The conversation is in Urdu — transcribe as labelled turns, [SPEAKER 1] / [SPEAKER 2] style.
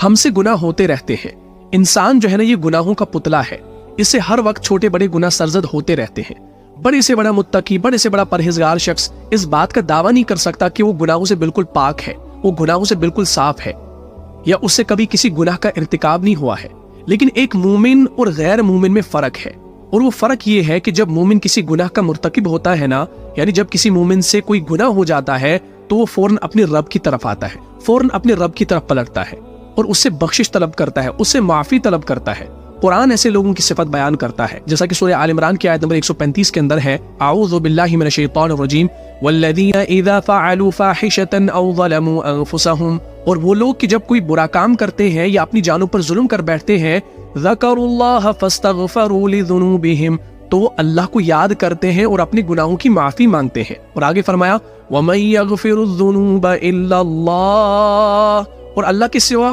[SPEAKER 1] ہم سے گناہ ہوتے رہتے ہیں. انسان جو ہے نا یہ گناہوں کا پتلا ہے. اس سے ہر وقت چھوٹے بڑے گناہ سرزد ہوتے رہتے ہیں. بڑے سے بڑا متقی، بڑے سے بڑا پرہیزگار شخص اس بات کا دعویٰ نہیں کر سکتا کہ وہ گناہوں سے بالکل پاک ہے، وہ گناہوں سے بالکل صاف ہے، یا اس سے کبھی کسی گناہ کا ارتکاب نہیں ہوا ہے. لیکن ایک مومن اور غیر مومن میں فرق ہے، اور وہ فرق یہ ہے کہ جب مومن کسی گناہ کا مرتکب ہوتا ہے نا، یعنی جب کسی مومن سے کوئی گناہ ہو جاتا ہے تو وہ فوراً اپنے رب کی طرف آتا ہے، فوراً اپنے رب کی طرف پلٹتا ہے اور اس سے بخشش طلب کرتا ہے، اس سے معافی طلب کرتا ہے. قرآن ایسے لوگوں کی صفت بیان کرتا ہے، جیسا کہ سورہ آل عمران کی آیت نمبر 135 کے اندر ہے، اعوذ باللہ من الشیطان الرجیم والذین اذا فعلوا فاحشۃ او ظلموا انفسهم، اور وہ لوگ کہ جب کوئی برا کام کرتے ہیں یا اپنی جانوں پر ظلم کر بیٹھتے ہیں، ذکروا اللہ فاستغفروا لذنوبہم، تو وہ اللہ کو یاد کرتے ہیں اور اپنے گناہوں کی معافی مانگتے ہیں. اور آگے فرمایا وَمَن يَغْفِرُ الذُّنُوبَ إِلَّا اللَّهُ، اور اللہ کے سوا